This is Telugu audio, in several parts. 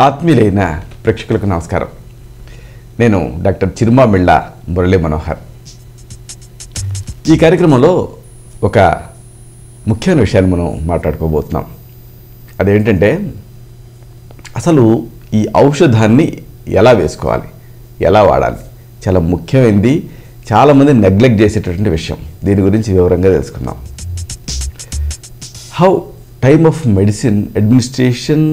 ఆత్మీయులైన ప్రేక్షకులకు నమస్కారం. నేను డాక్టర్ చిరుమామిళ్ళ మురళీ మనోహర్. ఈ కార్యక్రమంలో ఒక ముఖ్యమైన విషయాన్ని మనం మాట్లాడుకోబోతున్నాం. అదేంటంటే అసలు ఈ ఔషధాన్ని ఎలా వేసుకోవాలి, ఎలా వాడాలి, చాలా ముఖ్యమైనది. చాలామంది నెగ్లెక్ట్ చేసేటటువంటి విషయం. దీని గురించి వివరంగా తెలుసుకుందాం. How time of medicine administration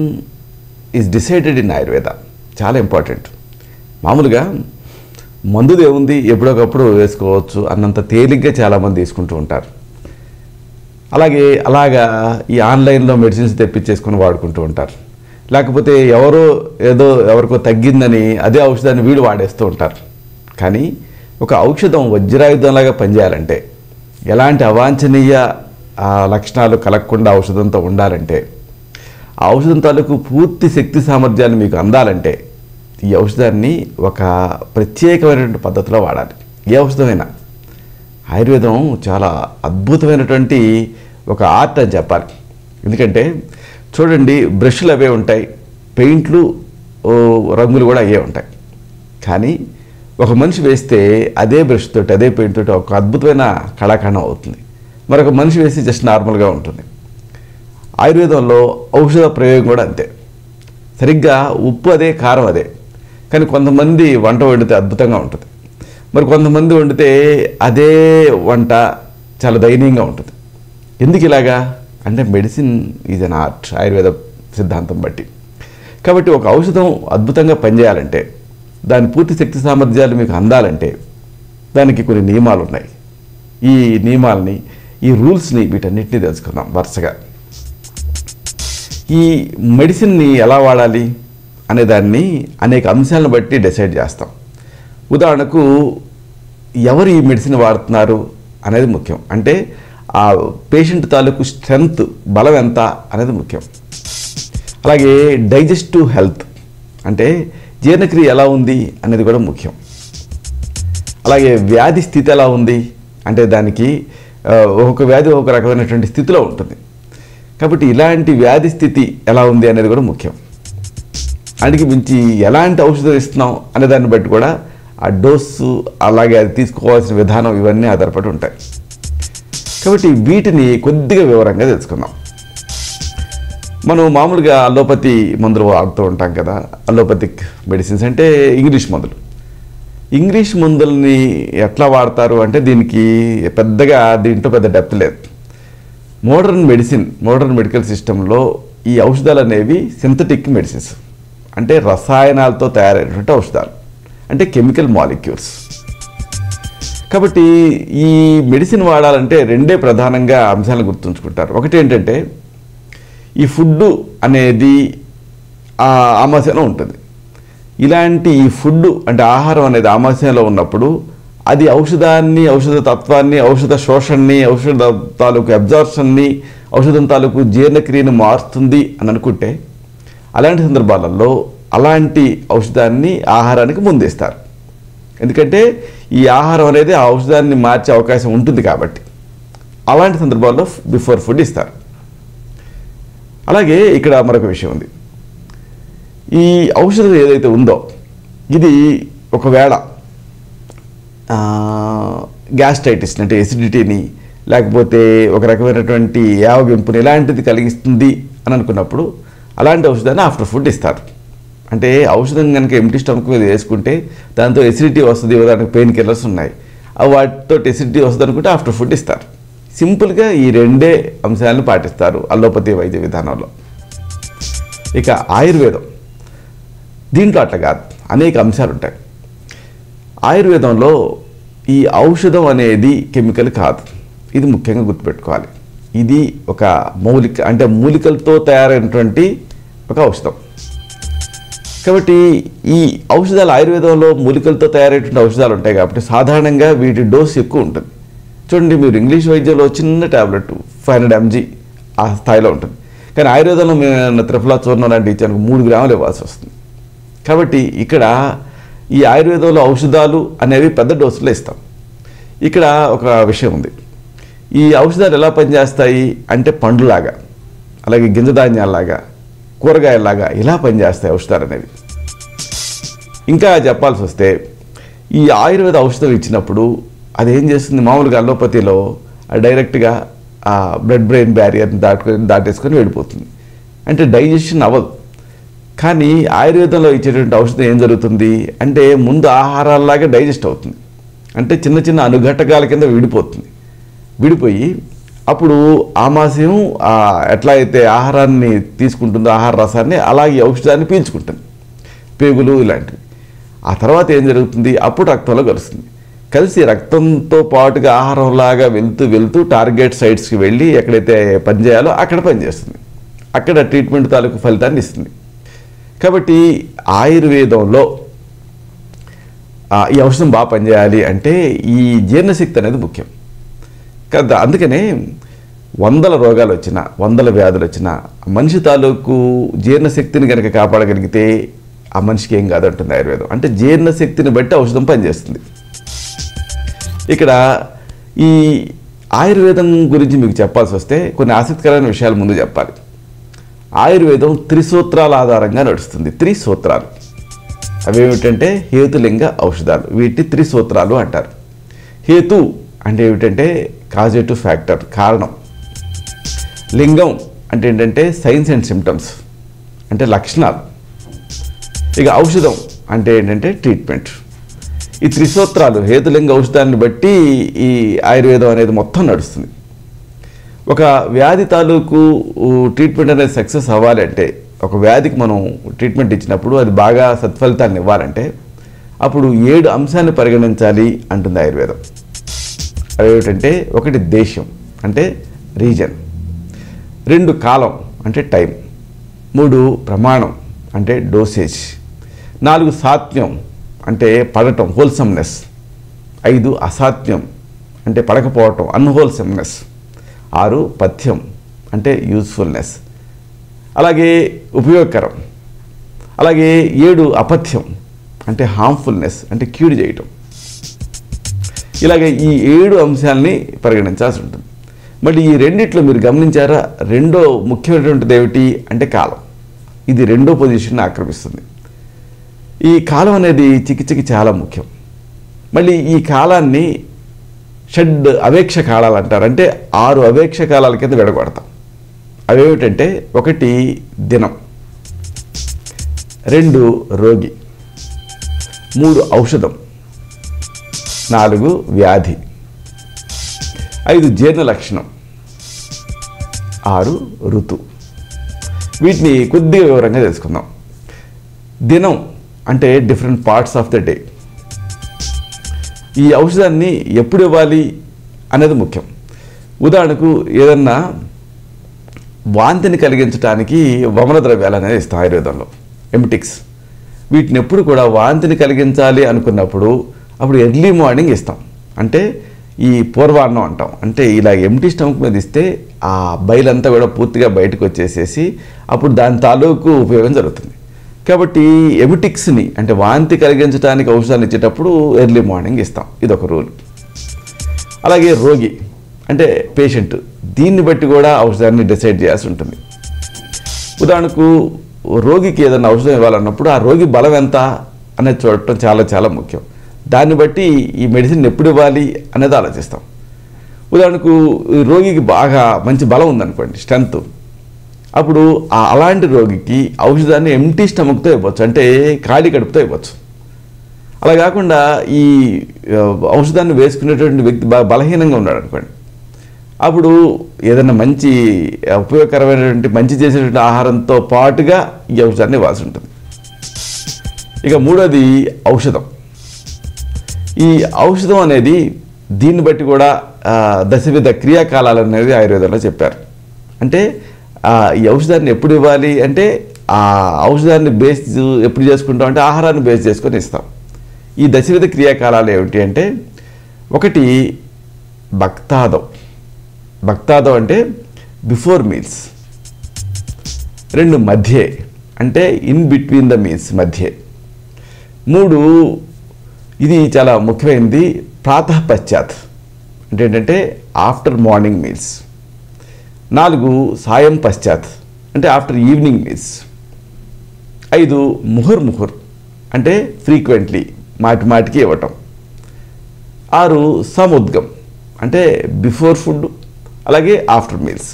is decided in Ayurveda. చాలా ఇంపార్టెంట్. మామూలుగా మందుది ఏముంది, ఎప్పుడొకప్పుడు వేసుకోవచ్చు అన్నంత తేలిగ్గా చాలామంది తీసుకుంటూ ఉంటారు. అలాగా ఈ ఆన్లైన్లో మెడిసిన్స్ తెప్పించేసుకొని వాడుకుంటూ ఉంటారు. లేకపోతే ఎవరికో తగ్గిందని అదే ఔషధాన్ని వీళ్ళు వాడేస్తూ ఉంటారు. కానీ ఒక ఔషధం వజ్రాయుధంలాగా పనిచేయాలంటే, ఎలాంటి అవాంఛనీయ లక్షణాలు కలగకుండా ఔషధంతో ఉండాలంటే, ఆ ఔషధం తాలూకు పూర్తి శక్తి సామర్థ్యాలు మీకు అందాలంటే ఈ ఔషధాన్ని ఒక ప్రత్యేకమైనటువంటి పద్ధతిలో వాడాలి. ఏ ఔషధమైనా. ఆయుర్వేదం చాలా అద్భుతమైనటువంటి ఒక ఆర్ట్ అని చెప్పాలి. ఎందుకంటే చూడండి, బ్రష్లు అవే ఉంటాయి, పెయింట్లు రంగులు కూడా అవే ఉంటాయి. కానీ ఒక మనిషి వేస్తే అదే బ్రష్ తోటి, అదే పెయింట్ తోటి ఒక అద్భుతమైన కళాఖండం అవుతుంది. మరొక మనిషి వేస్తే జస్ట్ నార్మల్గా ఉంటుంది. ఆయుర్వేదంలో ఔషధ ప్రయోగం కూడా అంతే. సరిగ్గా ఉప్పు అదే, కారం అదే. కానీ కొంతమంది వంట వండితే అద్భుతంగా ఉంటుంది, మరి కొంతమంది వండితే అదే వంట చాలా దయనీయంగా ఉంటుంది. ఎందుకు ఇలాగా అంటే medicine is an art, Ayurveda సిద్ధాంతం బట్టి. కాబట్టి ఒక ఔషధం అద్భుతంగా పనిచేయాలంటే, దాని పూర్తి శక్తి సామర్థ్యాలు మీకు అందాలంటే దానికి కొన్ని నియమాలు ఉన్నాయి. ఈ నియమాలని, ఈ రూల్స్ని, వీటన్నిటిని తెలుసుకుందాం వరుసగా. ఈ మెడిసిన్ని ఎలా వాడాలి అనే దాన్ని అనేక అంశాలను బట్టి డిసైడ్ చేస్తాం. ఉదాహరణకు ఎవరు ఈ మెడిసిన్ వాడుతున్నారు అనేది ముఖ్యం. అంటే ఆ పేషెంట్ తాలూకు స్ట్రెంగ్త్, బలం ఎంత అనేది ముఖ్యం. అలాగే డైజెస్టివ్ హెల్త్ అంటే జీర్ణక్రియ ఎలా ఉంది అనేది కూడా ముఖ్యం. అలాగే వ్యాధి స్థితి ఎలా ఉంది అంటే దానికి ఒక్కొక్క వ్యాధి ఒక రకమైనటువంటి స్థితిలో ఉంటుంది. కాబట్టి ఇలాంటి వ్యాధి స్థితి ఎలా ఉంది అనేది కూడా ముఖ్యం. దానికి మించి ఎలాంటి ఔషధం ఇస్తున్నాం అనే దాన్ని బట్టి కూడా ఆ డోసు, అలాగే అది తీసుకోవాల్సిన విధానం, ఇవన్నీ ఆధారపడి ఉంటాయి. కాబట్టి వీటిని కొద్దిగా వివరంగా తెలుసుకుందాం. మనం మామూలుగా అలోపతి మందులు వాడుతూ ఉంటాం కదా. అలోపతిక్ మెడిసిన్స్ అంటే ఇంగ్లీష్ మందులు. ఇంగ్లీష్ మందుల్ని ఎట్లా వాడతారు అంటే దీంట్లో పెద్ద డెప్త్ లేదు. మోడర్న్ మెడికల్ సిస్టంలో ఈ ఔషధాలు అనేవి సింథటిక్ మెడిసిన్స్, అంటే రసాయనాలతో తయారైనటువంటి ఔషధాలు, అంటే కెమికల్ మాలిక్యూల్స్. కాబట్టి ఈ మెడిసిన్ వాడాలంటే రెండే ప్రధానంగా అంశాలను గుర్తుంచుకుంటారు. ఒకటి ఏంటంటే ఈ ఫుడ్ అనేది ఆమాశయంలో ఉంటుంది. ఇలాంటి ఈ ఫుడ్ అంటే ఆహారం అనేది ఆమాశయంలో ఉన్నప్పుడు అది ఔషధాన్ని, ఔషధ తత్వాన్ని, ఔషధ శోషణని, ఔషధ తాలూకు అబ్జార్ప్షన్ని, ఔషధం తాలూకు జీర్ణక్రియను మారుస్తుంది అని అనుకుంటే, అలాంటి సందర్భాలలో అలాంటి ఔషధాన్ని ఆహారానికి ముందేస్తారు. ఎందుకంటే ఈ ఆహారం అనేది ఆ ఔషధాన్ని మార్చే అవకాశం ఉంటుంది కాబట్టి అలాంటి సందర్భాల్లో బిఫోర్ ఫుడ్ ఇస్తారు. అలాగే ఇక్కడ మరొక విషయం ఉంది. ఈ ఔషధం ఏదైతే ఉందో ఇది ఒకవేళ గ్యాస్ట్రైటిస్ అంటే ఎసిడిటీని, లేకపోతే ఒక రకమైనటువంటి యావగింపుని ఇలాంటిది కలిగిస్తుంది అని అనుకున్నప్పుడు అలాంటి ఔషధాన్ని ఆఫ్టర్ ఫుడ్ ఇస్తారు. అంటే ఔషధం కనుక ఎంప్టీ స్టమక్ మీద వేసుకుంటే దాంతో ఎసిడిటీ వస్తుంది, దానికి పెయిన్ కిల్లర్స్ ఉన్నాయి, వాటితో ఎసిడిటీ వస్తుంది అనుకుంటే ఆఫ్టర్ ఫుడ్ ఇస్తారు. సింపుల్గా ఈ రెండే అంశాలను పాటిస్తారు అలోపతి వైద్య విధానంలో. ఇక ఆయుర్వేదం దీంట్లో అట్లా కాదు, అనేక అంశాలు ఉంటాయి. ఆయుర్వేదంలో ఈ ఔషధం అనేది కెమికల్ కాదు, ఇది ముఖ్యంగా గుర్తుపెట్టుకోవాలి. ఇది ఒక మూలికలతో తయారైనటువంటి ఒక ఔషధం. కాబట్టి ఈ ఔషధాలు ఆయుర్వేదంలో మూలికలతో తయారైనటువంటి ఔషధాలు ఉంటాయి కాబట్టి సాధారణంగా వీటి డోస్ ఎక్కువ ఉంటుంది. చూడండి, మీరు ఇంగ్లీష్ వైద్యంలో చిన్న ట్యాబ్లెట్ 500 mg ఆ స్థాయిలో ఉంటుంది. కానీ ఆయుర్వేదంలో మేము త్రిఫలా చూర్ణం లాంటి ఇచ్చాను 3 గ్రాములు ఇవ్వాల్సి వస్తుంది. కాబట్టి ఇక్కడ ఈ ఆయుర్వేదంలో ఔషధాలు అనేవి పెద్ద డోసులో ఇస్తాం. ఇక్కడ ఒక విషయం ఉంది. ఈ ఔషధాలు ఎలా పనిచేస్తాయి అంటే పండ్లులాగా, అలాగే గింజధాన్యాలలాగా కూరగాయలాగా ఇలా పనిచేస్తాయి ఔషధాలు అనేవి. ఇంకా చెప్పాల్సి వస్తే ఈ ఆయుర్వేద ఔషధం ఇచ్చినప్పుడు అది ఏం చేస్తుంది, మామూలుగా అలోపతిలో డైరెక్ట్గా ఆ బ్లడ్ బ్రెయిన్ బ్యారియర్ని దాటేసుకొని వెళ్ళిపోతుంది, అంటే డైజెషన్ అవ్వదు. కానీ ఆయుర్వేదంలో ఇచ్చేటువంటి ఔషధం ఏం జరుగుతుంది అంటే ముందు ఆహారాల్లాగా డైజెస్ట్ అవుతుంది, అంటే చిన్న చిన్న అనుఘటకాల కింద విడిపోయి అప్పుడు ఆమాశయం ఎట్లా అయితే ఆహారాన్ని తీసుకుంటుందో ఆహార రసాన్ని అలాగే ఔషధాన్ని పీల్చుకుంటుంది, పేగులు ఇలాంటివి. ఆ తర్వాత ఏం జరుగుతుంది, అప్పుడు రక్తంలో కలిసి రక్తంతో పాటుగా ఆహారంలాగా వెళ్తూ టార్గెట్ సైట్స్కి వెళ్ళి ఎక్కడైతే పనిచేయాలో అక్కడ పనిచేస్తుంది, అక్కడ ట్రీట్మెంట్ తాలూకు ఫలితాన్ని ఇస్తుంది. కాబట్టి ఆయుర్వేదంలో ఈ ఔషధం బాగా పనిచేయాలి అంటే ఈ జీర్ణశక్తి అనేది ముఖ్యం కదా. అందుకనే 100 రోగాలు వచ్చినా 100 వ్యాధులు వచ్చినా మనిషి తాలూకు జీర్ణశక్తిని కనుక కాపాడగలిగితే ఆ మనిషికి ఏం కాదంటుంది ఆయుర్వేదం. అంటే జీర్ణశక్తిని బట్టి ఔషధం పనిచేస్తుంది. ఇక్కడ ఈ ఆయుర్వేదం గురించి మీకు చెప్పాల్సి వస్తే కొన్ని ఆసక్తికరమైన విషయాలు ముందు చెప్పాలి. ఆయుర్వేదం 3 సూత్రాల ఆధారంగా నడుస్తుంది. 3 సూత్రాలు అవేమిటంటే హేతులింగ ఔషధాలు, వీటిని 3 సూత్రాలు అంటారు. హేతు అంటే ఏమిటంటే కాజేటివ్ ఫ్యాక్టర్, కారణం. లింగం అంటే ఏంటంటే సైన్స్ అండ్ సిమ్టమ్స్, అంటే లక్షణాలు. ఇక ఔషధం అంటే ఏంటంటే ట్రీట్మెంట్. ఈ 3 సూత్రాలు హేతులింగ ఔషధాన్ని బట్టి ఈ ఆయుర్వేదం అనేది మొత్తం నడుస్తుంది. ఒక వ్యాధి తాలూకు ట్రీట్మెంట్ అనేది సక్సెస్ అవ్వాలి అంటే, ఒక వ్యాధికి మనం ట్రీట్మెంట్ ఇచ్చినప్పుడు అది బాగా సత్ఫలితాన్ని ఇవ్వాలంటే అప్పుడు 7 అంశాన్ని పరిగణించాలి అంటుంది ఆయుర్వేదం. అవి ఏమిటంటే 1 దేశం అంటే రీజన్, 2 కాలం అంటే టైం, 3 ప్రమాణం అంటే డోసేజ్, 4 సాత్మ్యం అంటే పడటం హోల్సమ్నెస్, 5 అసాత్మ్యం అంటే పడకపోవటం అన్హోల్సమ్నెస్, 6 పథ్యం అంటే యూస్ఫుల్నెస్, అలాగే ఉపయోగకరం, అలాగే 7 అపథ్యం అంటే హార్మ్ఫుల్నెస్ అంటే కీడు చేయటం. ఇలాగే ఈ 7 అంశాలని పరిగణించాల్సి ఉంటుంది. మళ్ళీ ఈ రెండిట్లో మీరు గమనించారా, రెండో ముఖ్యమైనటువంటిది ఏమిటి అంటే కాలం. ఇది 2వ పొజిషన్ ఆక్రమిస్తుంది. ఈ కాలం అనేది చికిత్సకి చాలా ముఖ్యం. మళ్ళీ ఈ కాలాన్ని షడ్ అవేక్ష కాలాలు అంటారు, అంటే 6 అవేక్ష కాలాల కింద విడగొడతాం. అవేమిటంటే 1 దినం, 2 రోగి, 3 ఔషధం, 4 వ్యాధి, 5 జీర్ణ లక్షణం, 6 ఋతు. వీటిని కొద్దిగా వివరంగా తెలుసుకుందాం. దినం అంటే different parts of the day. ఈ ఔషధాన్ని ఎప్పుడు ఇవ్వాలి అనేది ముఖ్యం. ఉదాహరణకు ఏదన్నా వాంతిని కలిగించడానికి వమన ద్రవ్యాలు అనేది ఇస్తాం ఆయుర్వేదంలో, ఎమిటిక్స్. వీటిని ఎప్పుడు కూడా వాంతిని కలిగించాలి అనుకున్నప్పుడు అప్పుడు ఎర్లీ మార్నింగ్ ఇస్తాం, అంటే ఈ పూర్వాన్నం అంటాం. అంటే ఇలా ఎంటీ స్టమక్ మీద ఇస్తే ఆ బయలంతా కూడా పూర్తిగా బయటకు వచ్చేసేసి అప్పుడు దాని తాలూకు ఉపయోగం జరుగుతుంది. కాబట్టి ఎమిటిక్స్ని అంటే వాంతి కలిగించడానికి ఔషధాన్ని ఇచ్చేటప్పుడు ఎర్లీ మార్నింగ్ ఇస్తాం, ఇదొక రూల్. అలాగే రోగి అంటే పేషెంట్, దీన్ని బట్టి కూడా ఔషధాన్ని డిసైడ్ చేయాల్సి ఉంటుంది. ఉదాహరణకు రోగికి ఏదైనా ఔషధం ఇవ్వాలన్నప్పుడు ఆ రోగి బలం ఎంత అనేది చూడటం చాలా చాలా ముఖ్యం. దాన్ని బట్టి ఈ మెడిసిన్ ఎప్పుడు ఇవ్వాలి అనేది ఆలోచిస్తాం. ఉదాహరణకు రోగికి బాగా మంచి బలం ఉందనుకోండి, స్ట్రెంత్, అప్పుడు అలాంటి రోగికి ఔషధాన్ని ఎంటీ స్టమక్తో ఇవ్వచ్చు, అంటే ఖాళీ కడుపుతో ఇవ్వచ్చు. అలా కాకుండా ఈ ఔషధాన్ని వేసుకునేటువంటి వ్యక్తి బాగా బలహీనంగా ఉన్నాడు అనుకోండి, అప్పుడు ఏదైనా మంచి ఉపయోగకరమైనటువంటి మంచి చేసేటువంటి ఆహారంతో పాటుగా ఈ ఔషధాన్ని ఇవ్వాల్సి ఉంటుంది. ఇక 3వది ఔషధం. ఈ ఔషధం అనేది దీన్ని బట్టి కూడా దశవిధ క్రియాకాలాలు అనేవి ఆయుర్వేదంలో చెప్పారు. అంటే ఈ ఔషధాన్ని ఎప్పుడు ఇవ్వాలి అంటే ఆ ఔషధాన్ని బేస్ ఎప్పుడు చేసుకుంటాం అంటే ఆహారాన్ని బేస్ చేసుకొని ఇస్తాం. ఈ దశవిధ క్రియాకాలాలు ఏమిటి అంటే 1 భక్తాదం. భక్తాదం అంటే బిఫోర్ మీల్స్. 2 మధ్యే అంటే ఇన్ బిట్వీన్ ద మీల్స్, మధ్యే. 3 ఇది చాలా ముఖ్యమైనది, ప్రాతః పశ్చాత్ అంటే ఏంటంటే ఆఫ్టర్ మార్నింగ్ మీల్స్. 4 సాయం పశ్చాత్ అంటే ఆఫ్టర్ ఈవినింగ్ మీల్స్. 5 ముహుర్ అంటే ఫ్రీక్వెంట్లీ మాటికి ఇవ్వటం. 6 సముద్గం అంటే బిఫోర్ ఫుడ్ అలాగే ఆఫ్టర్ మీల్స్,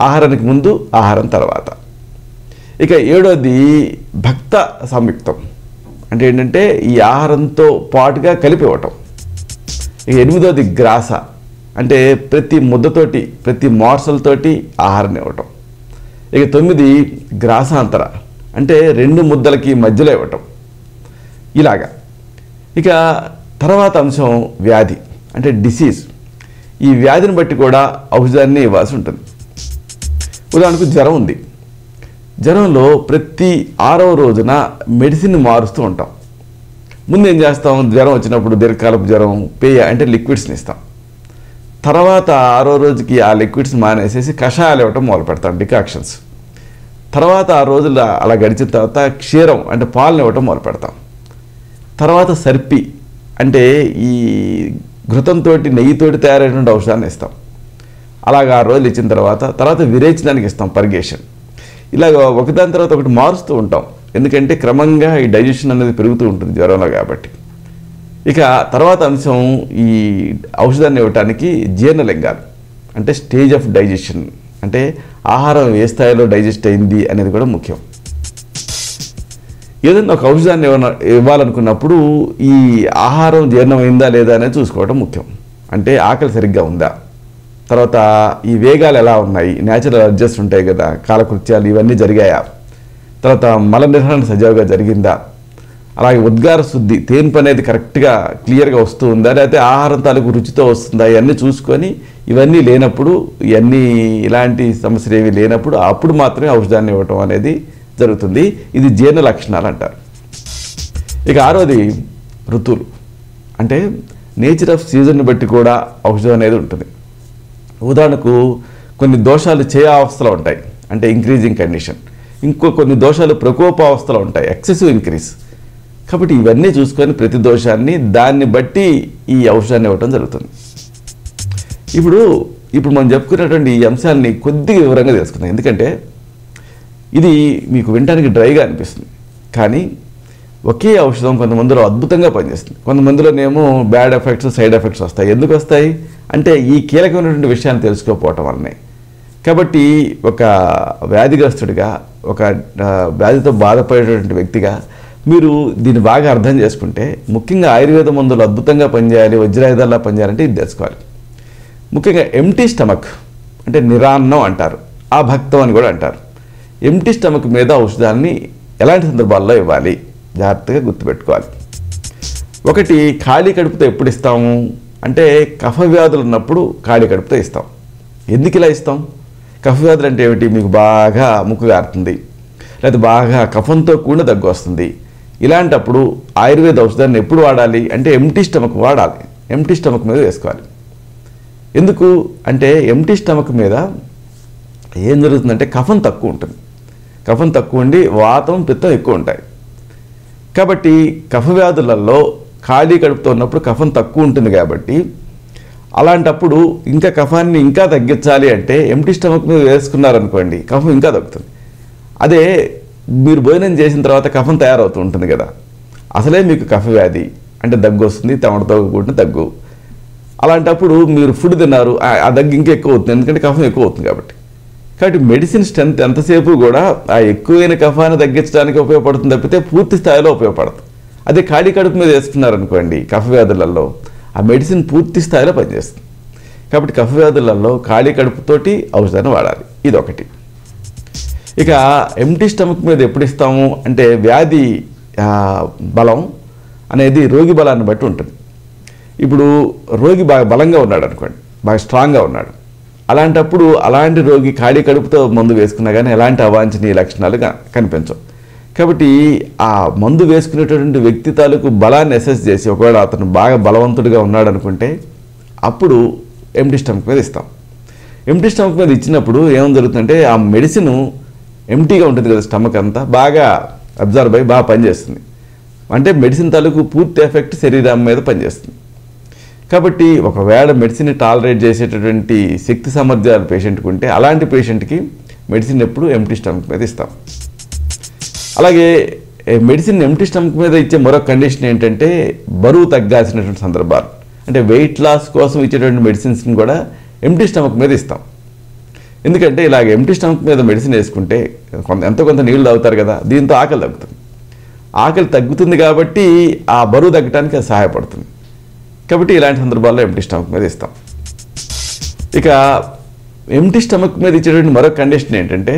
ఆహారానికి ముందు ఆహారం తర్వాత. ఇక 7వది భక్త సంయుక్తం అంటే ఏంటంటే ఈ ఆహారంతో పాటుగా కలిపి ఇవ్వటం. ఇక 8వది గ్రాస అంటే ప్రతి ముద్దతోటి ప్రతి మోర్సల్తోటి ఆహారాన్ని ఇవ్వటం. ఇక 9 గ్రాసాంతర అంటే 2 ముద్దలకి మధ్యలో ఇవ్వటం. ఇలాగా. ఇక తర్వాత అంశం వ్యాధి అంటే డిసీజ్. ఈ వ్యాధిని బట్టి కూడా ఔషధాన్ని ఇవ్వాల్సి ఉంటుంది. ఉదాహరణకు జ్వరం ఉంది. జ్వరంలో ప్రతి 6వ రోజున మెడిసిన్ మారుస్తూ ఉంటాం. ముందు ఏం చేస్తాం, జ్వరం వచ్చినప్పుడు దీర్ఘకాలపు జ్వరం పేయ అంటే లిక్విడ్స్ని ఇస్తాం. తర్వాత 6వ రోజుకి ఆ లిక్విడ్స్ మానేసేసి కషాయాలు ఇవ్వటం మొదలు పెడతాం, డికాక్షన్స్. తర్వాత 6 రోజులు అలా గడిచిన తర్వాత క్షీరం అంటే పాలను ఇవ్వటం మొదలు పెడతాం. తర్వాత సర్పి అంటే ఈ ఘృతంతో నెయ్యితోటి తయారైనటువంటి ఔషధాన్ని ఇస్తాం. అలాగ 6 రోజులు ఇచ్చిన తర్వాత విరేచనానికి ఇస్తాం, పర్గేషన్. ఇలాగ ఒకదాని తర్వాత ఒకటి మారుస్తూ ఉంటాం, ఎందుకంటే క్రమంగా ఈ డైజెషన్ అనేది పెరుగుతూ ఉంటుంది జ్వరంలో కాబట్టి. ఇక తర్వాత అంశం ఈ ఔషధాన్ని ఇవ్వటానికి జీర్ణలింగాలు అంటే స్టేజ్ ఆఫ్ డైజెషన్ అంటే ఆహారం ఏ స్థాయిలో డైజెస్ట్ అయింది అనేది కూడా ముఖ్యం. ఏదైనా ఒక ఔషధాన్ని ఇవ్వాలనుకున్నప్పుడు ఈ ఆహారం జీర్ణమైందా లేదా అనేది చూసుకోవడం ముఖ్యం. అంటే ఆకలి సరిగ్గా ఉందా, తర్వాత ఈ వేగాలు ఎలా ఉన్నాయి, న్యాచురల్ అడ్జస్ట్ ఉంటాయి కదా, కాలకృత్యాలు ఇవన్నీ జరిగాయా, తర్వాత మల నిర్వహణ సజావుగా జరిగిందా, అలాగే ఉద్గార శుద్ధి తేన్పు అనేది కరెక్ట్గా క్లియర్గా వస్తూ ఉందా, లేకపోతే ఆహారం తాలూకు రుచితో వస్తుందా, ఇవన్నీ చూసుకొని ఇవన్నీ లేనప్పుడు ఇలాంటి సమస్యలు ఏవి లేనప్పుడు అప్పుడు మాత్రమే ఔషధాన్ని ఇవ్వటం అనేది జరుగుతుంది. ఇది జీర్ణ లక్షణాలు అంటారు. ఇక 6వది ఋతువులు అంటే నేచర్ ఆఫ్ సీజన్ని బట్టి కూడా ఔషధం అనేది ఉంటుంది. ఉదాహరణకు కొన్ని దోషాలు చేయావస్థలో ఉంటాయి అంటే ఇంక్రీజింగ్ కండిషన్, కొన్ని దోషాలు ప్రకోపావస్థలో ఉంటాయి ఎక్సెసివ్ ఇంక్రీజ్. కాబట్టి ఇవన్నీ చూసుకొని ప్రతి దోషాన్ని దాన్ని బట్టి ఈ ఔషధాన్ని ఇవ్వటం జరుగుతుంది. ఇప్పుడు మనం చెప్పుకున్నటువంటి ఈ అంశాన్ని కొద్దిగా వివరంగా తెలుసుకుందాం, ఎందుకంటే ఇది మీకు వినడానికి డ్రైగా అనిపిస్తుంది, కానీ ఒకే ఔషధం కొంతమందిలో అద్భుతంగా పనిచేస్తుంది, కొంతమందిలోనేమో బ్యాడ్ ఎఫెక్ట్స్ సైడ్ ఎఫెక్ట్స్ వస్తాయి. ఎందుకు వస్తాయి అంటే ఈ కీలకమైనటువంటి విషయాన్ని తెలుసుకోకపోవటం వల్లనే. కాబట్టి ఒక వ్యాధిగ్రస్తుడిగా ఒక వ్యాధితో బాధపడేటువంటి వ్యక్తిగా మీరు దీన్ని బాగా అర్థం చేసుకుంటే, ముఖ్యంగా ఆయుర్వేద మందులు అద్భుతంగా పనిచేయాలి, వజ్రాయుధాల్లా పనిచేయాలంటే ఇది తెలుసుకోవాలి. ముఖ్యంగా ఎంటీ స్టమక్ అంటే నిరాన్నం అంటారు, ఆ భక్తం అని కూడా అంటారు. ఎంటీ స్టమక్ మీద ఔషధాన్ని ఎలాంటి సందర్భాల్లో ఇవ్వాలి జాగ్రత్తగా గుర్తుపెట్టుకోవాలి. ఒకటి ఖాళీ కడుపుతో ఎప్పుడు ఇస్తాము అంటే కఫ వ్యాధులు ఉన్నప్పుడు ఖాళీ కడుపుతో ఇస్తాం. ఎందుకు ఇలా ఇస్తాం? కఫ వ్యాధులు అంటే ఏమిటి, మీకు బాగా ముక్కు గారుతుంది లేదా బాగా కఫంతో కూడిన దగ్గు వస్తుంది, ఇలాంటప్పుడు ఆయుర్వేద ఔషధాన్ని ఎప్పుడు వాడాలి అంటే ఎంటీ స్టమక్ వాడాలి, ఎంటీ స్టమక్ మీద వేసుకోవాలి. ఎందుకు అంటే ఎంటీ స్టమక్ మీద ఏం జరుగుతుందంటే కఫం తక్కువ ఉంటుంది, కఫం తక్కువ ఉండి వాతం పిత్తం ఎక్కువ ఉంటాయి. కాబట్టి కఫ వ్యాధులలో ఖాళీ కడుపుతో ఉన్నప్పుడు కఫం తక్కువ ఉంటుంది కాబట్టి అలాంటప్పుడు ఇంకా కఫాన్ని ఇంకా తగ్గించాలి అంటే ఎంటీ స్టమక్ మీద వేసుకున్నారనుకోండి కఫం ఇంకా తగ్గుతుంది. అదే మీరు భోజనం చేసిన తర్వాత కఫం తయారవుతూ ఉంటుంది కదా, అసలే మీకు కఫ వ్యాధి అంటే దగ్గు వస్తుంది, తమటతో కూడిన దగ్గు. అలాంటప్పుడు మీరు ఫుడ్ తిన్నారు, ఆ దగ్గు ఇంకా ఎక్కువ అవుతుంది, ఎందుకంటే కఫం ఎక్కువ అవుతుంది కాబట్టి. కాబట్టి మెడిసిన్ స్ట్రెంత్ ఎంతసేపు కూడా ఆ ఎక్కువైన కఫాన్ని తగ్గించడానికి ఉపయోగపడుతుంది తప్పితే పూర్తి స్థాయిలో ఉపయోగపడదు. అదే ఖాళీ కడుపు మీద వేసుకున్నారనుకోండి కఫ వ్యాధులలో ఆ మెడిసిన్ పూర్తి స్థాయిలో పనిచేస్తుంది. కాబట్టి కఫ వ్యాధులలో ఖాళీ కడుపుతోటి ఔషధాన్ని వాడాలి, ఇదొకటి. ఇక ఎంటీ స్టమక్ మీద ఎప్పుడు ఇస్తాము అంటే వ్యాధి బలం అనేది రోగి బలాన్ని బట్టి ఉంటుంది. ఇప్పుడు రోగి బాగా బలంగా ఉన్నాడు అనుకోండి, బాగా స్ట్రాంగ్గా ఉన్నాడు, అలాంటప్పుడు అలాంటి రోగి ఖాళీ కడుపుతో మందు వేసుకున్నా కానీ ఎలాంటి అవాంఛనీయ లక్షణాలు కనిపించవు. కాబట్టి ఆ మందు వేసుకునేటటువంటి వ్యక్తి తాలూకు బలాన్ని అసెస్ చేసి ఒకవేళ అతను బాగా బలవంతుడిగా ఉన్నాడు అనుకుంటే అప్పుడు ఎంటీ స్టమక్ మీద ఇస్తాం. ఎంటీ స్టమక్ మీద ఇచ్చినప్పుడు ఏం జరుగుతుందంటే ఆ మెడిసిన్ ఎంటీగా ఉంటుంది కదా, స్టమక్ అంతా బాగా అబ్జర్వ్ అయ్యి బాగా పనిచేస్తుంది. అంటే మెడిసిన్ తాలూకు పూర్తి ఎఫెక్ట్ శరీరం మీద పనిచేస్తుంది. కాబట్టి ఒకవేళ మెడిసిన్ టాలరేట్ చేసేటటువంటి శక్తి సామర్థ్యాలు పేషెంట్కి ఉంటే అలాంటి పేషెంట్కి మెడిసిన్ ఎప్పుడు ఎంప్టీ స్టమక్ మీద ఇస్తాం. అలాగే మెడిసిన్ ఎంప్టీ స్టమక్ మీద ఇచ్చే మరొక కండిషన్ ఏంటంటే బరువు తగ్గాల్సినటువంటి సందర్భాలు, అంటే వెయిట్ లాస్ కోసం ఇచ్చేటువంటి మెడిసిన్స్ని కూడా ఎంప్టీ స్టమక్ మీద ఇస్తాం. ఎందుకంటే ఇలాగ ఎంప్టీ స్టమక్ మీద మెడిసిన్ వేసుకుంటే ఎంతో కొంత నీళ్ళు తాగుతారు కదా, దీంతో ఆకలి తగ్గుతుంది. ఆకలి తగ్గుతుంది కాబట్టి ఆ బరువు తగ్గడానికి అది సహాయపడుతుంది. కాబట్టి ఇలాంటి సందర్భాల్లో ఎంప్టీ స్టమక్ మీద ఇస్తాం. ఇక ఎంప్టీ స్టమక్ మీద ఇచ్చేటువంటి మరొక కండిషన్ ఏంటంటే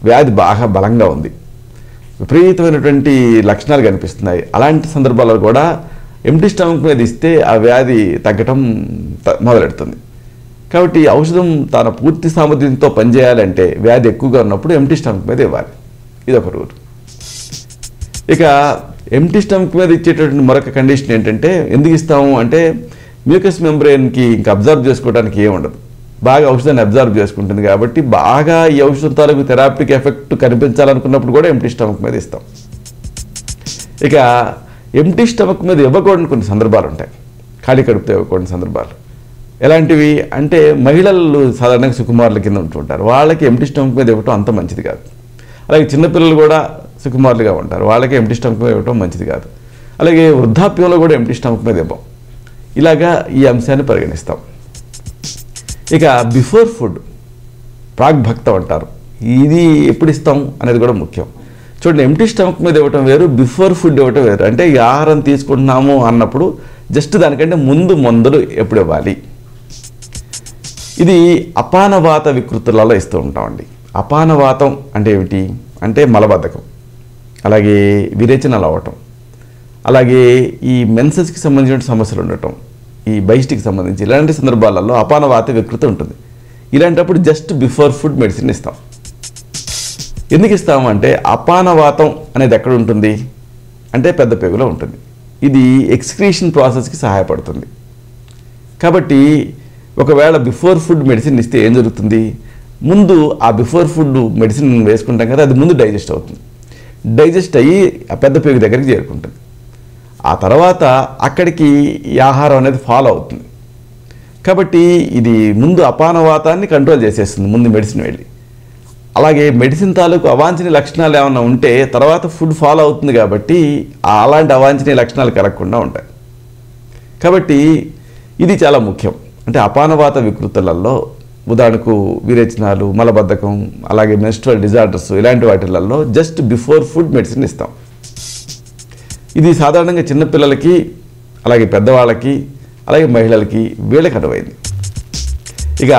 వ్యాధి బాగా బలంగా ఉంది, విపరీతమైనటువంటి లక్షణాలు కనిపిస్తున్నాయి. అలాంటి సందర్భాల్లో కూడా ఎంప్టీ స్టమక్ మీద ఇస్తే ఆ వ్యాధి తగ్గటం మొదలెడుతుంది. కాబట్టి ఔషధం తన పూర్తి సామర్థ్యంతో పనిచేయాలంటే వ్యాధి ఎక్కువగా ఉన్నప్పుడు ఎంప్టీ స్టమక్ మీద ఇవ్వాలి. ఇదొక రూల్. ఇక ఎంప్టీ స్టమక్ మీద ఇచ్చేటటువంటి మరొక కండిషన్ ఏంటంటే ఎందుకు ఇస్తాము అంటే మ్యూకస్ మెంబ్రెయిన్కి ఇంకా అబ్జర్వ్ చేసుకోవడానికి ఏముండదు, బాగా ఔషధాన్ని అబ్జర్వ్ చేసుకుంటుంది. కాబట్టి బాగా ఈ ఔషధం తాలూకు థెరాపిటిక్ ఎఫెక్ట్ కనిపించాలనుకున్నప్పుడు కూడా ఎంప్టీ స్టమక్ మీద ఇస్తాం. ఇక ఎంప్టీ స్టమక్ మీద ఇవ్వకూడని కొన్ని సందర్భాలు ఉంటాయి, ఖాళీ కడుపుతో ఇవ్వకూడని సందర్భాలు. ఎలాంటివి అంటే మహిళలు సాధారణంగా సుకుమారుల కింద ఉంటుంటారు, వాళ్ళకి ఎంప్టీ స్టమక్ మీద ఇవ్వటం అంత మంచిది కాదు. అలాగే చిన్నపిల్లలు కూడా సుకుమారులుగా ఉంటారు, వాళ్ళకి ఎంప్టీ స్టమక్ మీద ఇవ్వటం మంచిది కాదు. అలాగే వృద్ధాప్యంలో కూడా ఎంప్టీ స్టమక్ మీద ఇవ్వం. ఇలాగా ఈ అంశాన్ని పరిగణిస్తాం. ఇక బిఫోర్ ఫుడ్ ప్రాగ్భక్తం అంటారు, ఇది ఎప్పుడు ఇస్తాం అనేది కూడా ముఖ్యం. చూడండి, ఎంప్టీ స్టమక్ మీద ఇవ్వటం వేరు, బిఫోర్ ఫుడ్ ఇవ్వటం వేరు. అంటే ఈ ఆహారం తీసుకుంటున్నాము అన్నప్పుడు జస్ట్ దానికంటే ముందు మందులు ఎప్పుడు ఇవ్వాలి. ఇది అపానవాత వికృతులలో ఇస్తూ ఉంటామండి. అపానవాతం అంటే ఏమిటి అంటే మలబద్ధకం, అలాగే విరేచనాలు అవ్వటం, అలాగే ఈ మెన్సెస్కి సంబంధించిన సమస్యలు ఉండటం, ఈ బైస్టికి సంబంధించి ఇలాంటి సందర్భాలలో అపానవాత వికృతి ఉంటుంది. ఇలాంటప్పుడు జస్ట్ బిఫోర్ ఫుడ్ మెడిసిన్ ఇస్తాం. ఎందుకు ఇస్తాము అంటే అపానవాతం అనేది ఎక్కడ ఉంటుంది అంటే పెద్ద పేగులో ఉంటుంది. ఇది ఎక్స్క్రీషన్ ప్రాసెస్కి సహాయపడుతుంది. కాబట్టి ఒకవేళ బిఫోర్ ఫుడ్ మెడిసిన్ ఇస్తే ఏం జరుగుతుంది, ముందు ఆ బిఫోర్ ఫుడ్ మెడిసిన్ వేసుకుంటాం కదా, అది ముందు డైజెస్ట్ అవుతుంది. డైజెస్ట్ అయ్యి ఆ పెద్ద పేగు దగ్గరికి చేరుకుంటుంది. ఆ తర్వాత అక్కడికి ఈ ఆహారం అనేది ఫాలో అవుతుంది. కాబట్టి ఇది ముందు అపానవాతాన్ని కంట్రోల్ చేసేస్తుంది ముందు మెడిసిన్ వెళ్ళి. అలాగే మెడిసిన్ తాలూకు అవాంఛనీయ లక్షణాలు ఏమైనా ఉంటే తర్వాత ఫుడ్ ఫాలో అవుతుంది కాబట్టి అలాంటి అవాంఛనీయ లక్షణాలు కలగకుండా ఉంటాయి. కాబట్టి ఇది చాలా ముఖ్యం. అంటే అపానవాత వికృతులలో ఉదాహరణకు విరేచనాలు, మలబద్ధకం, అలాగే మెన్స్ట్రువల్ డిజార్డర్స్ ఇలాంటి వాటిలలో జస్ట్ బిఫోర్ ఫుడ్ మెడిసిన్ ఇస్తాం. ఇది సాధారణంగా చిన్నపిల్లలకి, అలాగే పెద్దవాళ్ళకి, అలాగే మహిళలకి వీళ్ళకి అనువైంది. ఇక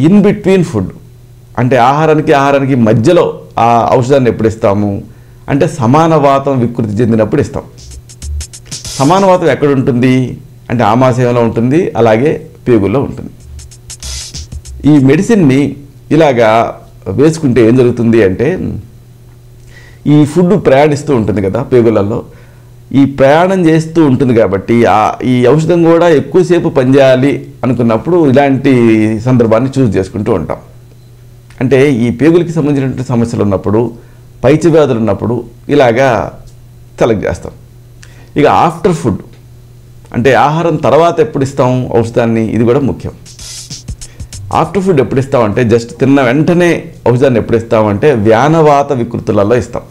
ఇన్ బిట్వీన్ ఫుడ్ అంటే ఆహారానికి మధ్యలో ఆ ఔషధాన్ని ఎప్పుడు ఇస్తాము అంటే సమానవాతం వికృతి చెందినప్పుడు ఇస్తాం. సమానవాతం ఎక్కడ ఉంటుంది అంటే ఆమాశయంలో ఉంటుంది, అలాగే పేగుల్లో ఉంటుంది. ఈ మెడిసిన్ని ఇలాగా వేసుకుంటే ఏం జరుగుతుంది అంటే ఈ ఫుడ్ ప్రయాణిస్తూ ఉంటుంది కదా పేగులలో, ఈ ప్రయాణం చేస్తూ ఉంటుంది కాబట్టి ఈ ఔషధం కూడా ఎక్కువసేపు పనిచేయాలి అనుకున్నప్పుడు ఇలాంటి సందర్భాన్ని చూస్ చేసుకుంటూ ఉంటాం. అంటే ఈ పేగులకి సంబంధించినటువంటి సమస్యలు ఉన్నప్పుడు, పైత్య వ్యాధులు ఉన్నప్పుడు ఇలాగా సెలెక్ట్ చేస్తాం. ఇక ఆఫ్టర్ ఫుడ్ అంటే ఆహారం తర్వాత ఎప్పుడు ఇస్తాం ఔషధాన్ని, ఇది కూడా ముఖ్యం. ఆఫ్టర్ ఫుడ్ ఎప్పుడు ఇస్తామంటే జస్ట్ తిన్న వెంటనే ఔషధాన్ని ఎప్పుడు ఇస్తామంటే వ్యానవాత వికృతులలో ఇస్తాం.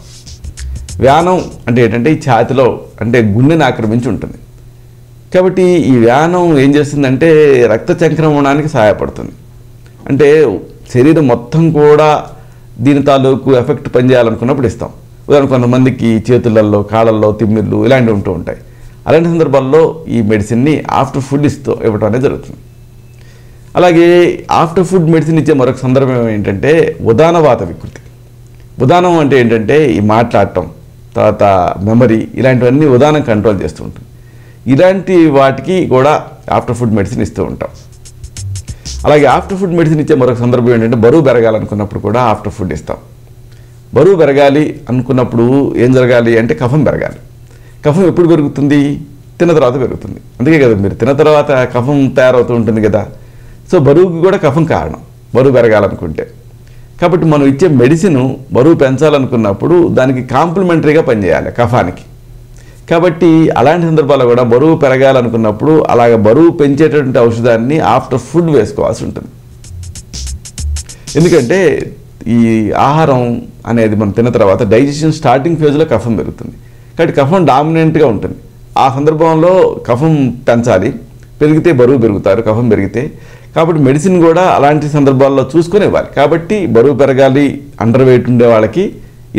వ్యానం అంటే ఏంటంటే ఈ ఛాతిలో అంటే గుండెని ఆక్రమించి ఉంటుంది. కాబట్టి ఈ వ్యానం ఏం చేస్తుందంటే రక్త చంక్రమణానికి సహాయపడుతుంది. అంటే శరీరం మొత్తం కూడా దీని తాలూకు ఎఫెక్ట్ పనిచేయాలనుకున్నప్పుడు ఇస్తాం. ఉదాహరణ కొంతమందికి చేతులలో, కాళ్ళల్లో తిమ్మిళ్ళు ఇలాంటివి ఉంటూ ఉంటాయి. అలాంటి సందర్భాల్లో ఈ మెడిసిన్ని ఆఫ్టర్ ఫుడ్ ఇవ్వటం అనేది జరుగుతుంది. అలాగే ఆఫ్టర్ ఫుడ్ మెడిసిన్ ఇచ్చే మరొక సందర్భం ఏంటంటే ఉదానవాత వికృతి. ఉదానం అంటే ఏంటంటే ఈ మాట్లాడటం, తర్వాత మెమరీ ఇలాంటివన్నీ ఉదానం కంట్రోల్ చేస్తూ ఉంటుంది. ఇలాంటి వాటికి కూడా ఆఫ్టర్ ఫుడ్ మెడిసిన్ ఇస్తూ ఉంటాం. అలాగే ఆఫ్టర్ ఫుడ్ మెడిసిన్ ఇచ్చే మరొక సందర్భం ఏంటంటే బరువు పెరగాలనుకున్నప్పుడు కూడా ఆఫ్టర్ ఫుడ్ ఇస్తాం. బరువు పెరగాలి అనుకున్నప్పుడు ఏం జరగాలి అంటే కఫం పెరగాలి. కఫం ఎప్పుడు పెరుగుతుంది? తిన్న తర్వాత పెరుగుతుంది. అందుకే కదా మీరు తిన్న తర్వాత కఫం తయారవుతూ ఉంటుంది కదా. సో బరువుకి కూడా కఫం కారణం బరువు పెరగాలనుకుంటే. కాబట్టి మనం ఇచ్చే మెడిసిన్ బరువు పెంచాలనుకున్నప్పుడు దానికి కాంప్లిమెంటరీగా పనిచేయాలి కఫానికి. కాబట్టి అలాంటి సందర్భాల్లో కూడా బరువు పెరగాలనుకున్నప్పుడు అలాగ బరువు పెంచేటటువంటి ఔషధాన్ని ఆఫ్టర్ ఫుడ్ వేసుకోవాల్సి ఉంటుంది. ఎందుకంటే ఈ ఆహారం అనేది మనం తిన్న తర్వాత డైజెషన్ స్టార్టింగ్ ఫేజ్లో కఫం పెరుగుతుంది. కాబట్టి కఫం డామినెంట్గా ఉంటుంది. ఆ సందర్భంలో కఫం పెంచాలి, పెరిగితే బరువు పెరుగుతారు కఫం పెరిగితే. కాబట్టి మెడిసిన్ కూడా అలాంటి సందర్భాల్లో చూసుకొని ఇవ్వాలి. కాబట్టి బరువు పెరగాలి, అండర్ వెయిట్ ఉండే వాళ్ళకి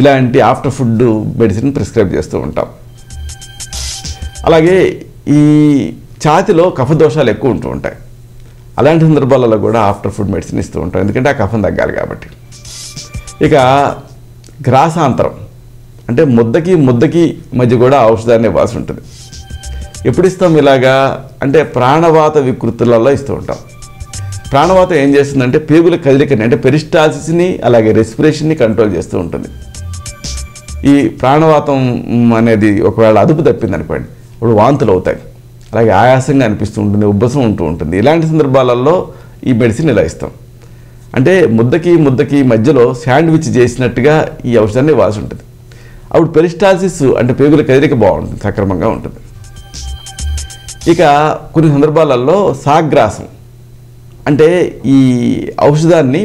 ఇలాంటి ఆఫ్టర్ ఫుడ్ మెడిసిన్ ప్రిస్క్రైబ్ చేస్తూ ఉంటాం. అలాగే ఈ ఛాతిలో కఫ దోషాలు ఎక్కువ ఉంటూ ఉంటాయి. అలాంటి సందర్భాలలో కూడా ఆఫ్టర్ ఫుడ్ మెడిసిన్ ఇస్తూ ఉంటాం, ఎందుకంటే ఆ కఫం తగ్గాలి కాబట్టి. ఇక గ్రాసాంతరం అంటే ముద్దకి మధ్య కూడా ఔషధాన్ని ఇవ్వాల్సి ఉంటుంది. ఎప్పుడు ఇస్తాం ఇలాగా అంటే ప్రాణవాత వికృతులలో ఇస్తూ ఉంటాం. ప్రాణవాతం ఏం చేస్తుందంటే పేగుల కదలికని అంటే పెరిస్టాల్సిస్ని అలాగే రెస్పిరేషన్ని కంట్రోల్ చేస్తూ ఉంటుంది. ఈ ప్రాణవాతం అనేది ఒకవేళ అదుపు తప్పింది అనుకోండి, ఇప్పుడు వాంతులు అవుతాయి, అలాగే ఆయాసంగా అనిపిస్తూ ఉంటుంది, ఉబ్బసం ఉంటూ ఉంటుంది. ఇలాంటి సందర్భాలలో ఈ మెడిసిన్ ఇలా ఇస్తాం. అంటే ముద్దకి మధ్యలో శాండ్విచ్ చేసినట్టుగా ఈ ఔషధాన్ని ఇవ్వాల్సి ఉంటుంది. అప్పుడు పెరిస్టాల్సిస్ అంటే పేగుల కదలిక బాగుంటుంది, సక్రమంగా ఉంటుంది. ఇక కొన్ని సందర్భాలలో సాగ్రాసం అంటే ఈ ఔషధాన్ని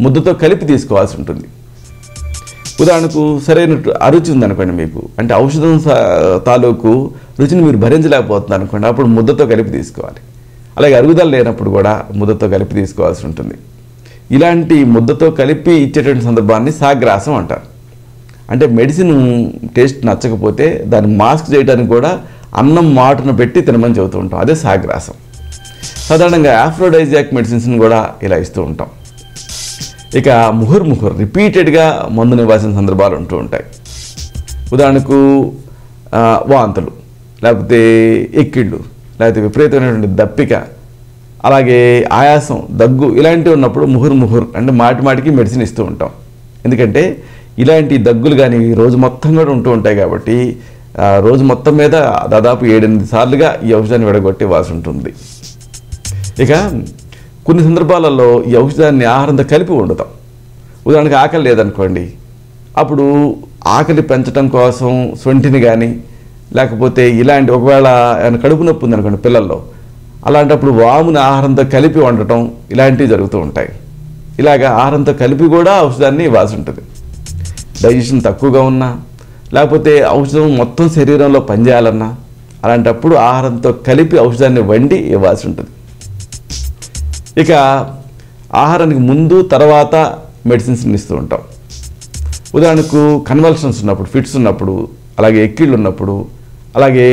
ముద్దతో కలిపి తీసుకోవాల్సి ఉంటుంది. ఉదాహరణకు సరైన అరుచి ఉందనుకోండి మీకు, అంటే ఔషధం తాలూకు రుచిని మీరు భరించలేకపోతున్నారు అనుకోండి, అప్పుడు ముద్దతో కలిపి తీసుకోవాలి. అలాగే అరుగుదల లేనప్పుడు కూడా ముద్దతో కలిపి తీసుకోవాల్సి ఉంటుంది. ఇలాంటి ముద్దతో కలిపి ఇచ్చేటువంటి సందర్భాన్ని సాగ్రాసం అంటారు. అంటే మెడిసిన్ టేస్ట్ నచ్చకపోతే దాన్ని మాస్క్ చేయడానికి కూడా అన్నం మాటును పెట్టి తినమని చెబుతూ ఉంటాం, అదే సాగ్రాసం. సాధారణంగా ఆఫ్రోడైజియాక్ మెడిసిన్స్ని కూడా ఇలా ఇస్తూ ఉంటాం. ఇక ముహుర్ రిపీటెడ్గా మందుని ఇవ్వాల్సిన సందర్భాలు ఉంటూ ఉంటాయి. ఉదాహరణకు వాంతులు, లేకపోతే ఎక్కిళ్ళు, లేకపోతే విపరీతమైనటువంటి దప్పిక, అలాగే ఆయాసం, దగ్గు ఇలాంటివి ఉన్నప్పుడు ముహుర్ అంటే మాటికి మెడిసిన్ ఇస్తూ ఉంటాం. ఎందుకంటే ఇలాంటి దగ్గులు కానీ రోజు మొత్తం కూడా ఉంటూ ఉంటాయి కాబట్టి రోజు మొత్తం మీద దాదాపు 7-8 సార్లుగా ఈ ఔషధాన్ని విడగొట్టి ఇవ్వాల్సి ఉంటుంది. ఇక కొన్ని సందర్భాలలో ఈ ఔషధాన్ని ఆహారంతో కలిపి వండుతాం. ఉదాహరణకు ఆకలి లేదనుకోండి, అప్పుడు ఆకలి పెంచడం కోసం సొంటిని కానీ లేకపోతే ఇలాంటి ఒకవేళ కడుపు నొప్పి ఉందనుకోండి పిల్లల్లో, అలాంటప్పుడు వాముని ఆహారంతో కలిపి వండటం ఇలాంటివి జరుగుతూ ఉంటాయి. ఇలాగా ఆహారంతో కలిపి కూడా ఔషధాన్ని ఇవ్వాల్సి ఉంటుంది. డైజెషన్ తక్కువగా ఉన్నా లేకపోతే ఔషధం మొత్తం శరీరంలో పనిచేయాలన్నా అలాంటప్పుడు ఆహారంతో కలిపి ఔషధాన్ని వండి ఇవ్వాల్సి ఉంటుంది. ఇక ఆహారానికి ముందు తర్వాత మెడిసిన్స్ని ఇస్తూ ఉంటాం. ఉదాహరణకు కన్వల్షన్స్ ఉన్నప్పుడు, ఫిట్స్ ఉన్నప్పుడు, అలాగే ఎక్కిళ్ళు ఉన్నప్పుడు, అలాగే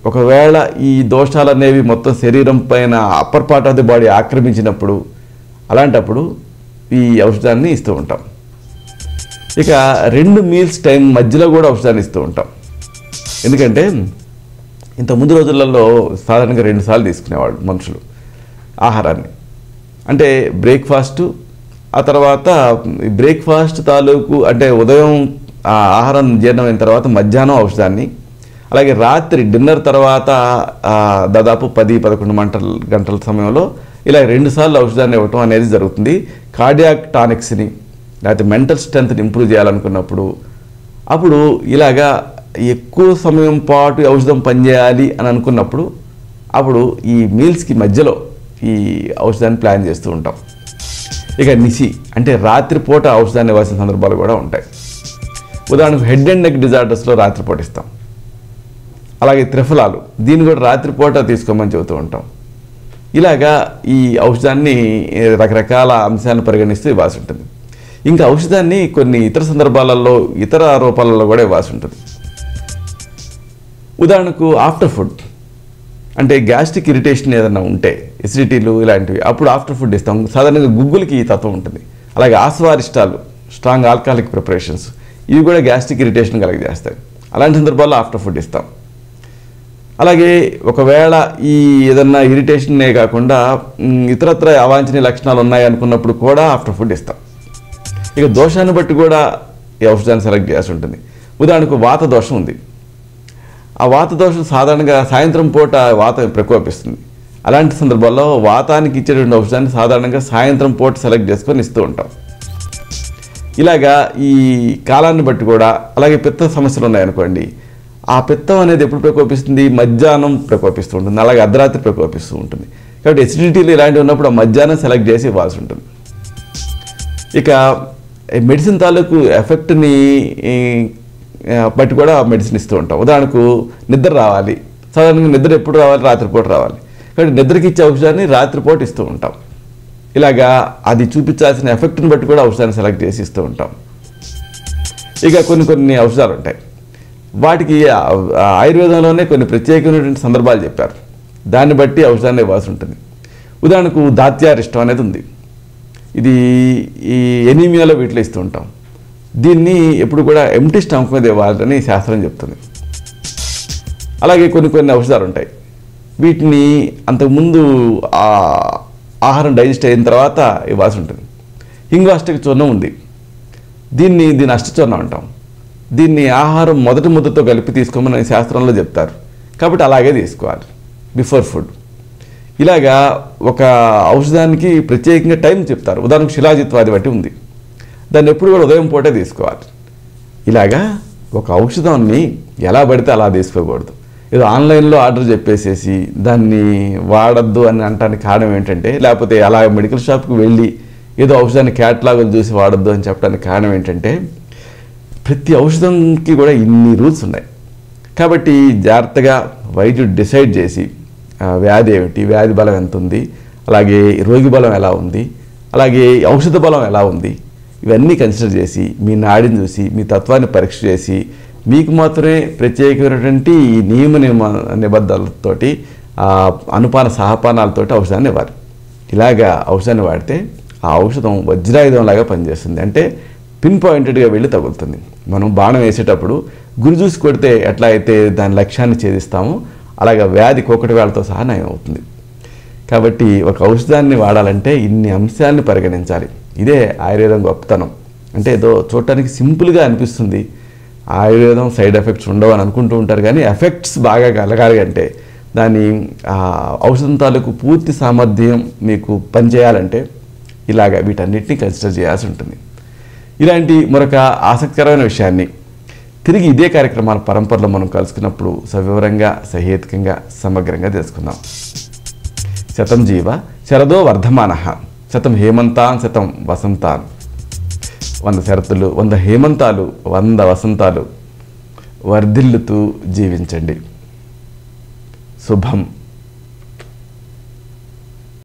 ఒకవేళ ఈ దోషాలు అనేవి మొత్తం శరీరం పైన upper part of the body ఆక్రమించినప్పుడు అలాంటప్పుడు ఈ ఔషధాన్ని ఇస్తూ ఉంటాం. ఇక 2 మీల్స్ టైం మధ్యలో కూడా ఔషధాన్ని ఇస్తూ ఉంటాం. ఎందుకంటే ఇంత ముందు రోజులలో సాధారణంగా 2 సార్లు తీసుకునేవాళ్ళు మనుషులు ఆహారాన్ని. అంటే బ్రేక్ఫాస్టు, ఆ తర్వాత బ్రేక్ఫాస్ట్ తాలూకు అంటే ఉదయం ఆహారం జీర్ణమైన తర్వాత మధ్యాహ్నం ఔషధాన్ని, అలాగే రాత్రి డిన్నర్ తర్వాత దాదాపు 10-11 గంటల సమయంలో ఇలా 2 సార్లు ఔషధాన్ని ఇవ్వటం అనేది జరుగుతుంది. కార్డియాక్ టానిక్స్ని లేకపోతే మెంటల్ స్ట్రెంత్ని ఇంప్రూవ్ చేయాలనుకున్నప్పుడు అప్పుడు ఇలాగా ఎక్కువ సమయం పాటు ఔషధం పనిచేయాలి అని అనుకున్నప్పుడు అప్పుడు ఈ మీల్స్కి మధ్యలో ఈ ఔషధాన్ని ప్లాన్ చేస్తూ ఉంటాం. ఇక నిసి అంటే రాత్రిపూట ఔషధాన్ని ఇవ్వాల్సిన సందర్భాలు కూడా ఉంటాయి. ఉదాహరణకు హెడ్ అండ్ నెక్ డిజార్డర్స్లో రాత్రిపూట ఇస్తాం. అలాగే త్రిఫలాలు, దీన్ని కూడా రాత్రిపూట తీసుకోమని చెబుతూ ఉంటాం. ఇలాగా ఈ ఔషధాన్ని రకరకాల అంశాలను పరిగణిస్తూ ఇవ్వాల్సి ఉంటుంది. ఇంకా ఔషధాన్ని కొన్ని ఇతర సందర్భాలలో ఇతర రూపాలలో కూడా ఇవ్వాల్సి ఉంటుంది. ఉదాహరణకు ఆఫ్టర్ ఫుడ్ అంటే గ్యాస్ట్రిక్ ఇరిటేషన్ ఏదైనా ఉంటే, ఎసిడిటీలు ఇలాంటివి, అప్పుడు ఆఫ్టర్ ఫుడ్ ఇస్తాం. సాధారణంగా గుగ్గులకి ఈ తత్వం ఉంటుంది. అలాగే ఆస్వారిష్టాలు, స్ట్రాంగ్ ఆల్కహాలిక్ ప్రిపరేషన్స్, ఇవి కూడా గ్యాస్ట్రిక్ ఇరిటేషన్ కలగజేస్తాయి. అలాంటి సందర్భాల్లో ఆఫ్టర్ ఫుడ్ ఇస్తాం. అలాగే ఒకవేళ ఈ ఏదన్నా ఇరిటేషన్నే కాకుండా ఇతరత్ర అవాంఛనీయ లక్షణాలు ఉన్నాయి అనుకున్నప్పుడు కూడా ఆఫ్టర్ ఫుడ్ ఇస్తాం. ఇక దోషాన్ని బట్టి కూడా ఈ ఔషధాన్ని సెలెక్ట్ చేయాల్సి ఉంటుంది. ఉదాహరణకు వాత దోషం ఉంది. ఆ వాత దోషం సాధారణంగా సాయంత్రం పూట వాతం ప్రకోపిస్తుంది. అలాంటి సందర్భాల్లో వాతానికి ఇచ్చేటువంటి ఔషధాన్ని సాధారణంగా సాయంత్రం పూట సెలెక్ట్ చేసుకొని ఇస్తూ ఉంటాం. ఇలాగా ఈ కాలాన్ని బట్టి కూడా, అలాగే పిత్త సమస్యలు ఉన్నాయనుకోండి, ఆ పిత్తం అనేది ఎప్పుడు ప్రకోపిస్తుంది? మధ్యాహ్నం ప్రకోపిస్తూ ఉంటుంది, అలాగే అర్ధరాత్రి ప్రకోపిస్తూ ఉంటుంది. కాబట్టి ఎసిడిటీలు ఇలాంటివి ఉన్నప్పుడు ఆ మధ్యాహ్నం సెలెక్ట్ చేసి ఇవ్వాల్సి ఉంటుంది. ఇక మెడిసిన్ తాలూకు ఎఫెక్ట్ని బట్టి కూడా మెడిసిన్ ఇస్తూ ఉంటాం. ఉదాహరణకు నిద్ర రావాలి, సాధారణంగా నిద్ర ఎప్పుడు రావాలి? రాత్రిపూట రావాలి. కాబట్టి నిద్రకి ఇచ్చే ఔషధాన్ని రాత్రిపూట ఇస్తూ ఉంటాం. ఇలాగా అది చూపించాల్సిన ఎఫెక్ట్ని బట్టి కూడా ఔషధాన్ని సెలెక్ట్ చేసి ఇస్తూ ఉంటాం. ఇక కొన్ని ఔషధాలు ఉంటాయి, వాటికి ఆయుర్వేదంలోనే కొన్ని ప్రత్యేకమైనటువంటి సందర్భాలు చెప్పారు, దాన్ని బట్టి ఔషధాన్ని ఇవ్వాల్సి ఉంటుంది. ఉదాహరణకు దాత్యారిష్టం అనేది ఉంది, ఇది ఈ ఎనీమియాలో వీటిలో ఇస్తూ ఉంటాం. దీన్ని ఎప్పుడు కూడా ఎంటీ స్టమక్ మీద ఇవ్వాలని శాస్త్రం చెప్తుంది. అలాగే కొన్ని ఔషధాలు ఉంటాయి, వీటిని అంతకుముందు ఆహారం డైజెస్ట్ అయిన తర్వాత ఇవ్వాల్సి ఉంటుంది. హింగ్వాష్టిక చూర్ణం ఉంది, దీన్ని అష్టచూర్ణం అంటాం. దీన్ని ఆహారం మొదటి ముద్దతో కలిపి తీసుకోమని శాస్త్రంలో చెప్తారు, కాబట్టి అలాగే తీసుకోవాలి బిఫోర్ ఫుడ్. ఇలాగా ఒక ఔషధానికి ప్రత్యేకంగా టైం చెప్తారు. ఉదాహరణకు శిలాజిత్వాది బట్టి ఉంది, దాన్ని ఎప్పుడు కూడా ఉదయం పూటే తీసుకోవాలి. ఇలాగా ఒక ఔషధాన్ని ఎలా పడితే అలా తీసుకోకూడదు. ఏదో ఆన్లైన్లో ఆర్డర్ చెప్పేసేసి దాన్ని వాడద్దు అని అనడానికి కారణం ఏంటంటే, లేకపోతే అలా మెడికల్ షాప్కి వెళ్ళి ఏదో ఔషధాన్ని క్యాటలాగులు చూసి వాడద్దు అని చెప్పడానికి కారణం ఏంటంటే, ప్రతి ఔషధంకి కూడా ఇన్ని రూల్స్ ఉన్నాయి. కాబట్టి జాగ్రత్తగా వైద్యుడు డిసైడ్ చేసి వ్యాధి ఏమిటి, వ్యాధి బలం ఎంత ఉంది, అలాగే రోగి బలం ఎలా ఉంది, అలాగే ఔషధ బలం ఎలా ఉంది, ఇవన్నీ కన్సిడర్ చేసి మీ నాడిని చూసి మీ తత్వాన్ని పరీక్ష చేసి మీకు మాత్రమే ప్రత్యేకమైనటువంటి ఈ నియమ నిబద్ధతలతోటి అనుపాన సహపానాలతోటి ఔషధాన్ని ఇవ్వాలి. ఇలాగా ఔషధాన్ని వాడితే ఆ ఔషధం వజ్రాయుధంలాగా పనిచేస్తుంది. అంటే పిన్ పాయింటెడ్గా వెళ్ళి తగులుతుంది. మనం బాణం వేసేటప్పుడు గురి చూసి కొడితే ఎట్లా అయితే దాని లక్ష్యాన్ని ఛేదిస్తామో అలాగే వ్యాధి కోకటి వేళతో సహా నయం అవుతుంది. కాబట్టి ఒక ఔషధాన్ని వాడాలంటే ఇన్ని అంశాలను పరిగణించాలి. ఇదే ఆయుర్వేదం గొప్పతనం. అంటే ఏదో చూడటానికి సింపుల్గా అనిపిస్తుంది, ఆయుర్వేదం సైడ్ ఎఫెక్ట్స్ ఉండవు అని అనుకుంటూ ఉంటారు, కానీ ఎఫెక్ట్స్ బాగా కలగాలి అంటే దాని ఔషధం తాలూకు పూర్తి సామర్థ్యం మీకు పనిచేయాలంటే ఇలాగ వీటన్నిటిని కన్సిడర్ చేయాల్సి ఉంటుంది. ఇలాంటి మరొక ఆసక్తికరమైన విషయాన్ని తిరిగి ఇదే కార్యక్రమాల పరంపరలో మనం కలుసుకున్నప్పుడు సవివరంగా, సహేతుకంగా, సమగ్రంగా తెలుసుకుందాం. శతం జీవ శరదో వర్ధమానః, శతం హేమంతాన్ శతం వసంతాన్. 100 శరతులు, 100 హేమంతాలు, 100 వసంతాలు వర్ధిల్లుతూ జీవించండి. శుభం.